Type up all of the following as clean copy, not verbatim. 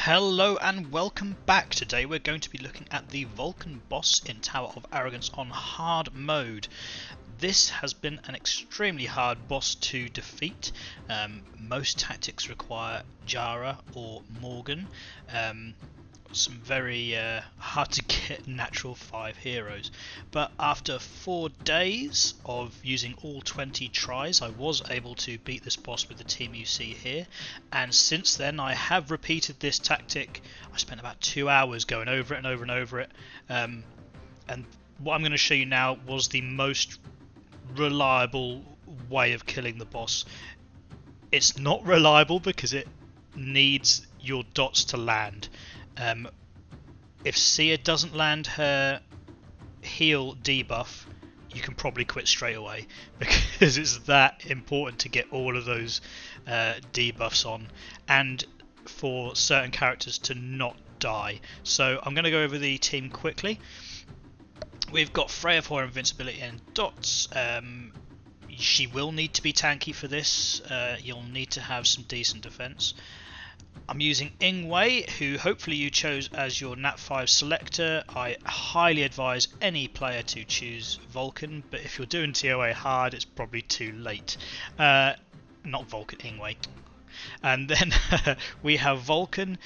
Hello and welcome back. Today we're going to be looking at the Vulcan boss in Tower of Arrogance on hard mode. This has been an extremely hard boss to defeat. Most tactics require Jara or Morgan. Some very hard to get natural 5 heroes, but after 4 days of using all 20 tries I was able to beat this boss with the team you see here, and since then I have repeated this tactic. I spent about 2 hours going over it and over and over it, and what I'm going to show you now was the most reliable way of killing the boss. It's not reliable because it needs your dots to land. If Sia doesn't land her heal debuff, you can probably quit straight away because it's that important to get all of those debuffs on and for certain characters to not die. So I'm going to go over the team quickly. We've got Freya for invincibility and dots. She will need to be tanky for this. You'll need to have some decent defense. I'm using Ingwe, who hopefully you chose as your Nat 5 selector. I highly advise any player to choose Vulcan, but if you're doing ToAH hard, it's probably too late. Not Vulcan, Ingwe. And then we have Vulcan,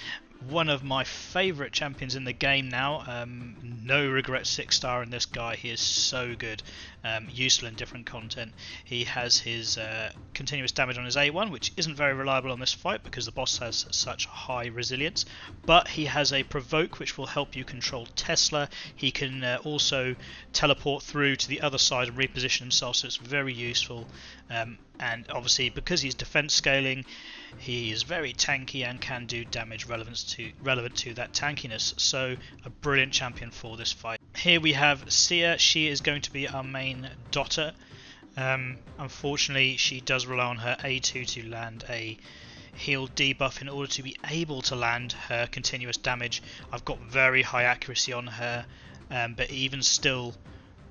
one of my favourite champions in the game now. No regret 6-star in this guy. He is so good, useful in different content. He has his continuous damage on his A1, which isn't very reliable on this fight because the boss has such high resilience, but he has a provoke which will help you control Tesla. He can also teleport through to the other side and reposition himself, so it's very useful. And obviously because he's defense scaling, he is very tanky and can do damage relevant to that tankiness, so a brilliant champion for this fight. Here we have Sia. She is going to be our main dotter. Unfortunately she does rely on her A2 to land a heal debuff in order to be able to land her continuous damage. I've got very high accuracy on her, but even still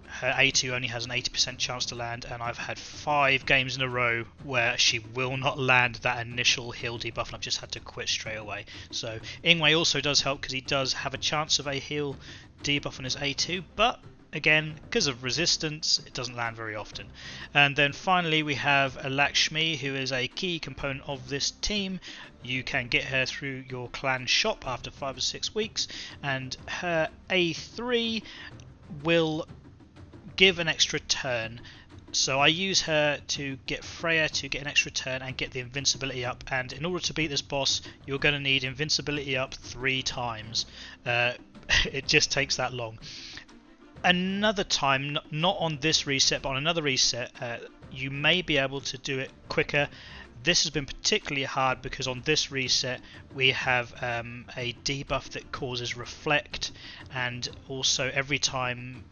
her A2 only has an 80% chance to land, and I've had 5 games in a row where she will not land that initial heal debuff and I've just had to quit straight away. So Ingwe also does help because he does have a chance of a heal debuff on his A2, but again, because of resistance, it doesn't land very often. And then finally we have Lakshmi, who is a key component of this team. You can get her through your clan shop after 5 or 6 weeks, and her A3 will give an extra turn. So I use her to get Freya to get an extra turn and get the invincibility up, and in order to beat this boss you're going to need invincibility up 3 times. It just takes that long. Another time, not on this reset but on another reset, you may be able to do it quicker. This has been particularly hard because on this reset we have a debuff that causes reflect, and also every time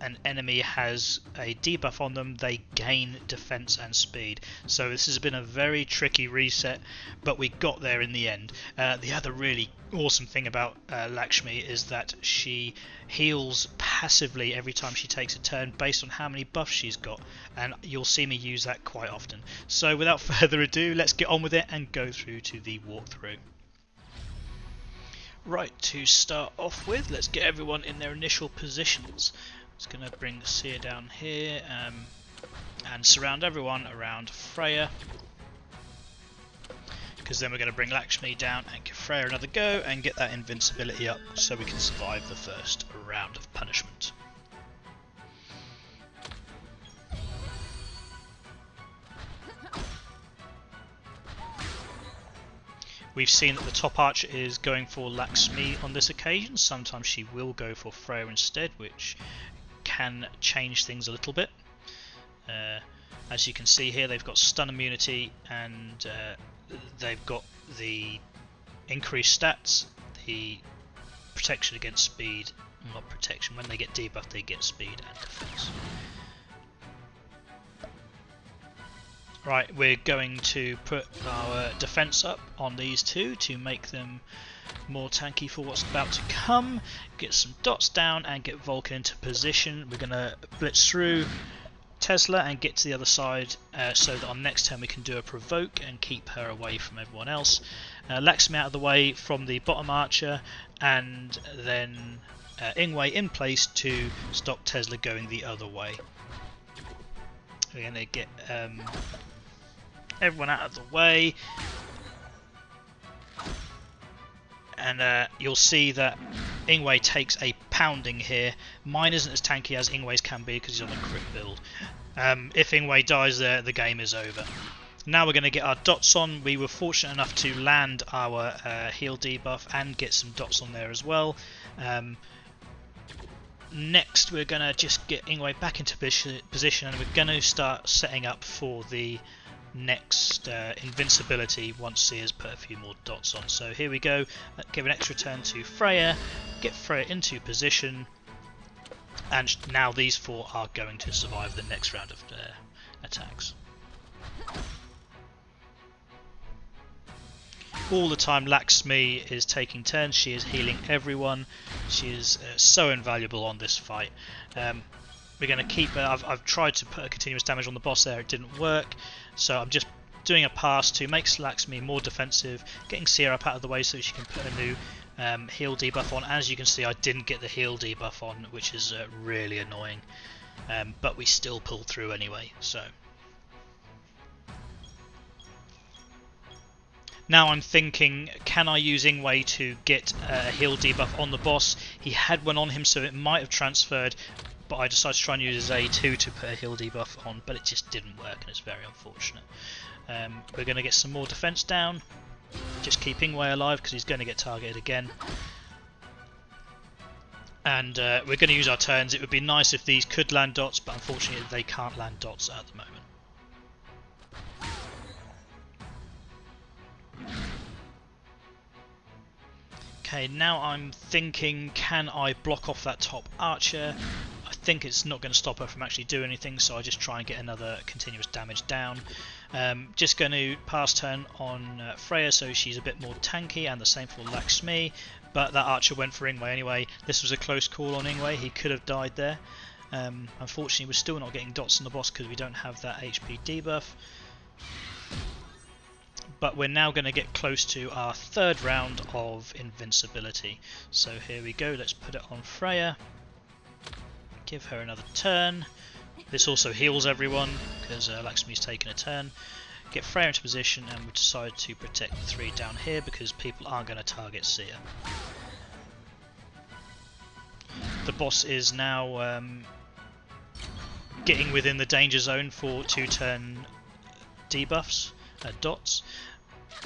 an enemy has a debuff on them they gain defense and speed. So this has been a very tricky reset, but we got there in the end. The other really awesome thing about Lakshmi is that she heals passively every time she takes a turn based on how many buffs she's got, and you'll see me use that quite often. So without further ado, let's get on with it and go through to the walkthrough. Right, to start off with, let's get everyone in their initial positions. Just going to bring Sia down here and surround everyone around Freya, because then we're going to bring Lakshmi down and give Freya another go and get that invincibility up so we can survive the first round of punishment. We've seen that the top archer is going for Lakshmi on this occasion. Sometimes she will go for Freya instead, which can change things a little bit. As you can see here, they've got stun immunity and they've got the increased stats, the protection against speed, not protection, when they get debuffed they get speed and defense. Right, we're going to put our defense up on these two to make them more tanky for what's about to come. Get some dots down and get Vulcan into position. We're going to blitz through, Tesla and get to the other side so that on next turn we can do a provoke and keep her away from everyone else. Lakshmi out of the way from the bottom archer, and then Ingwe in place to stop Tesla going the other way. We're going to get everyone out of the way, and you'll see that Ingwe takes a pounding here. Mine isn't as tanky as Ingwe's can be because he's on a crit build. If Ingwe dies there, the game is over. Now we're going to get our dots on. We were fortunate enough to land our heal debuff and get some dots on there as well. Next we're going to just get Ingwe back into position, and we're going to start setting up for the next invincibility once he has put a few more dots on. So here we go. Give an extra turn to Freya, get Freya into position, and now these four are going to survive the next round of attacks. All the time Lakshmi is taking turns, she is healing everyone. She is so invaluable on this fight. We're going to keep her. I've tried to put a continuous damage on the boss there, it didn't work, so I'm just doing a pass to make Lakshmi more defensive, getting Sierra up out of the way so she can put a new heal debuff on. As you can see, I didn't get the heal debuff on, which is really annoying, but we still pulled through anyway. So now I'm thinking, can I use Ingwe to get a heal debuff on the boss? He had one on him, so it might have transferred, but I decided to try and use his A2 to put a heal debuff on, but it just didn't work, and it's very unfortunate. We're going to get some more defense down, just keep Ingwe alive because he's going to get targeted again. And we're going to use our turns. It would be nice if these could land dots, but unfortunately they can't land dots at the moment. Okay, now I'm thinking, can I block off that top archer? I think it's not going to stop her from actually doing anything, so I just try and get another continuous damage down. Just going to pass turn on Freya so she's a bit more tanky, and the same for Lakshmi, but that archer went for Ingwe anyway. This was a close call on Ingwe, he could have died there. Unfortunately we're still not getting dots on the boss because we don't have that HP debuff. But we're now going to get close to our third round of invincibility. So here we go, let's put it on Freya. Give her another turn. This also heals everyone because Lakshmi's taken a turn. Get Freya into position, and we decide to protect the three down here because people aren't going to target Seer. The boss is now getting within the danger zone for 2-turn debuffs, dots.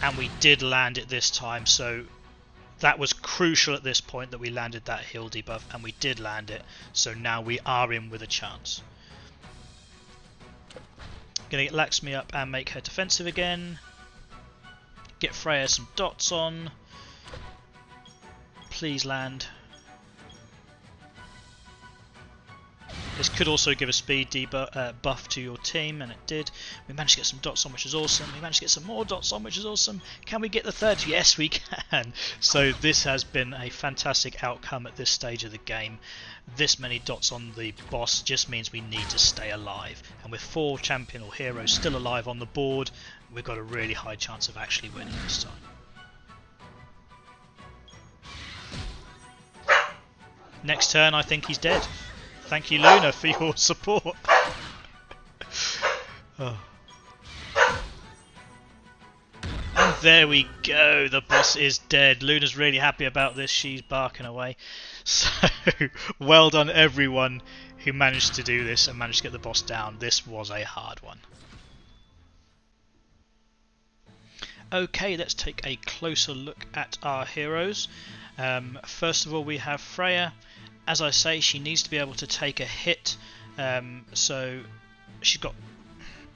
And we did land it this time, so that was crucial at this point that we landed that heal debuff, and we did land it, so now we are in with a chance. Gonna get Lakshmi up and make her defensive again. Get Freya some dots on. Please land. This could also give a speed buff to your team, and it did. We managed to get some dots on, which is awesome. We managed to get some more dots on, which is awesome. Can we get the third? Yes, we can. So this has been a fantastic outcome at this stage of the game. This many dots on the boss just means we need to stay alive. And with 4 champion or heroes still alive on the board, we've got a really high chance of actually winning this time. Next turn, I think he's dead. Thank you, Luna, for your support. Oh. And there we go, the boss is dead. Luna's really happy about this, she's barking away. So, well done everyone who managed to do this and managed to get the boss down. This was a hard one. Okay, let's take a closer look at our heroes. First of all, we have Freya. As I say, she needs to be able to take a hit, so she's got,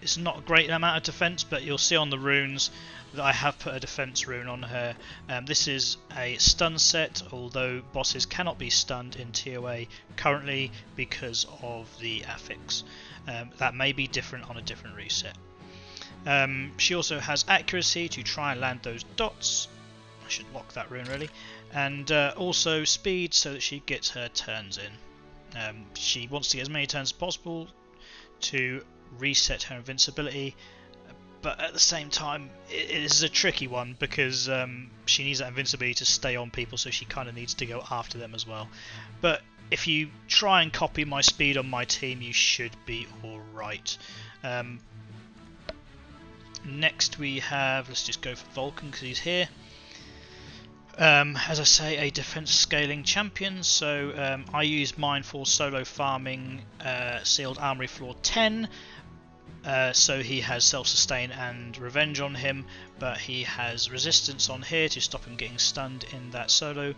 it's not a great amount of defense, but you'll see on the runes that I have put a defense rune on her. This is a stun set, although bosses cannot be stunned in ToAH currently because of the affix. That may be different on a different reset. She also has accuracy to try and land those dots. I should lock that rune really. And also speed so that she gets her turns in. She wants to get as many turns as possible to reset her invincibility, but at the same time it is a tricky one because she needs that invincibility to stay on people, so she kind of needs to go after them as well. But if you try and copy my speed on my team, you should be alright. Next we have, let's just go for Vulcan because he's here. As I say, a defense scaling champion, so I use mine for solo farming sealed armory floor 10, so he has self-sustain and revenge on him, but he has resistance on here to stop him getting stunned in that solo,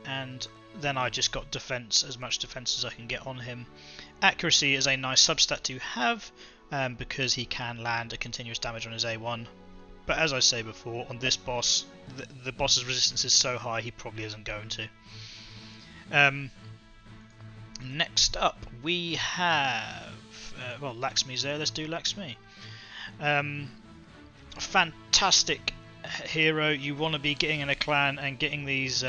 and then I just got defense, as much defense as I can get on him. Accuracy is a nice substat to have because he can land a continuous damage on his A1. But as I say before, on this boss, the boss's resistance is so high he probably isn't going to. Next up we have, well, Laxmi's there, let's do Laxmi. Fantastic hero, you want to be getting in a clan and getting these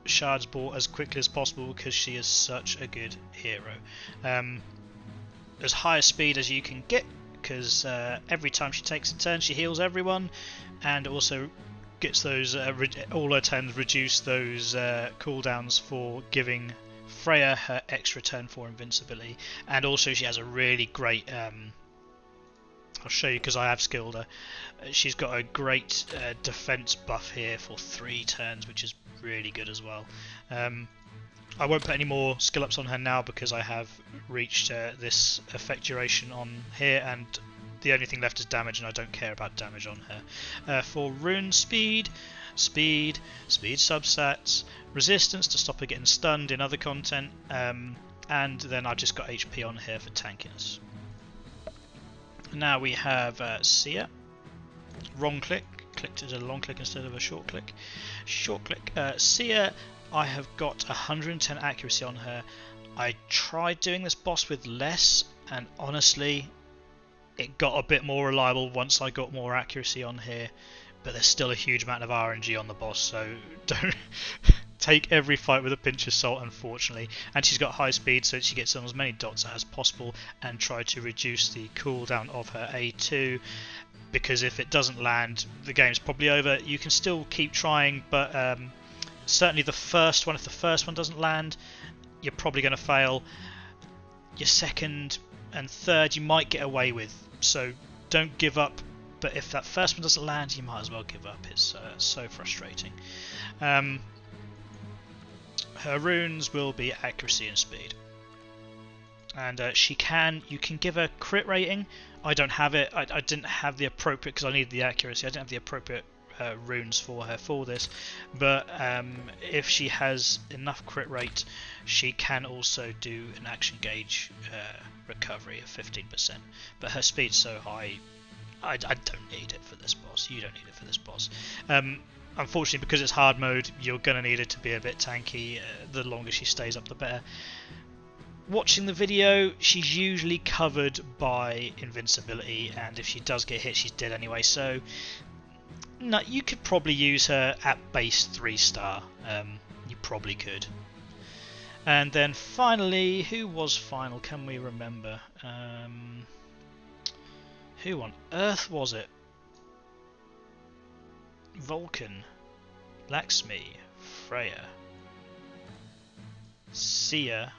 shards bought as quickly as possible because she is such a good hero. As high a speed as you can get, because every time she takes a turn she heals everyone, and also gets those all her turns reduce those cooldowns for giving Freya her extra turn for invincibility, and also she has a really great I'll show you because I have skilled her. She's got a great defense buff here for 3 turns, which is really good as well. I won't put any more skill ups on her now because I have reached this effect duration on here, and the only thing left is damage, and I don't care about damage on her. For rune speed substats, resistance to stop her getting stunned in other content, and then I've just got HP on here for tankiness. Now we have Sia. Wrong click, clicked as a long click instead of a short click. Sia, I have got 110 accuracy on her. I tried doing this boss with less, and honestly it got a bit more reliable once I got more accuracy on here, but there's still a huge amount of RNG on the boss, so don't take every fight with a pinch of salt, unfortunately. And she's got high speed, so she gets on as many dots as possible, and try to reduce the cooldown of her A2, because if it doesn't land the game's probably over. You can still keep trying, but certainly the first one, if the first one doesn't land, you're probably going to fail. Your second and third you might get away with, so don't give up, but if that first one doesn't land you might as well give up. It's so frustrating. Her runes will be accuracy and speed, and you can give her crit rating. I don't have it. I didn't have the appropriate, because I needed the accuracy, I didn't have the appropriate runes for her for this, but if she has enough crit rate she can also do an action gauge recovery of 15%, but her speed's so high I don't need it for this boss. You don't need it for this boss. Unfortunately, because it's hard mode, you're going to need it to be a bit tanky. The longer she stays up the better. Watching the video, she's usually covered by invincibility, and if she does get hit she's dead anyway, so no, you could probably use her at base 3-star. You probably could. And then finally, who was final? Can we remember? Who on earth was it? Vulcan, Laxmi, Freya, Sia.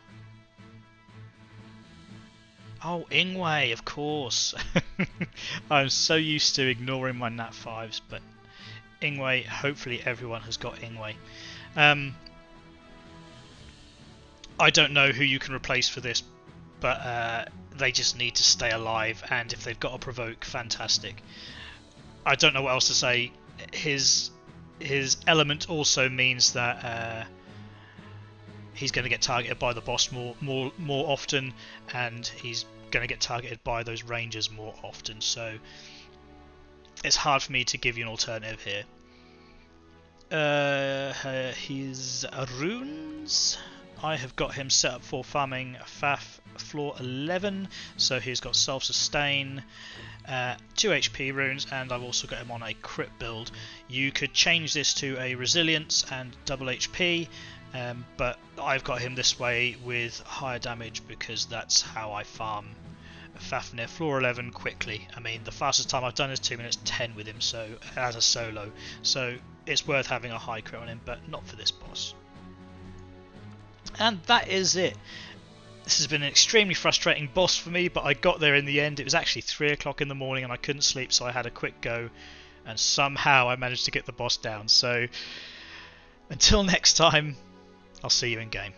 Oh, Ingwe, of course. I'm so used to ignoring my Nat 5s, but Ingwe, hopefully everyone has got Ingwe. I don't know who you can replace for this, but they just need to stay alive, and if they've got a provoke, fantastic. I don't know what else to say. His element also means that he's going to get targeted by the boss more often, and he's going to get targeted by those rangers more often, so it's hard for me to give you an alternative here. His runes, I have got him set up for farming FAF floor 11, so he's got self-sustain, 2 HP runes, and I've also got him on a crit build. You could change this to a resilience and double HP, but I've got him this way with higher damage because that's how I farm Fafnir, floor 11 quickly. I mean, the fastest time I've done is 2 minutes 10 with him, so as a solo. So it's worth having a high crit on him, but not for this boss. And that is it. This has been an extremely frustrating boss for me, but I got there in the end. It was actually 3 o'clock in the morning and I couldn't sleep, so I had a quick go, and somehow I managed to get the boss down. So until next time, I'll see you in game.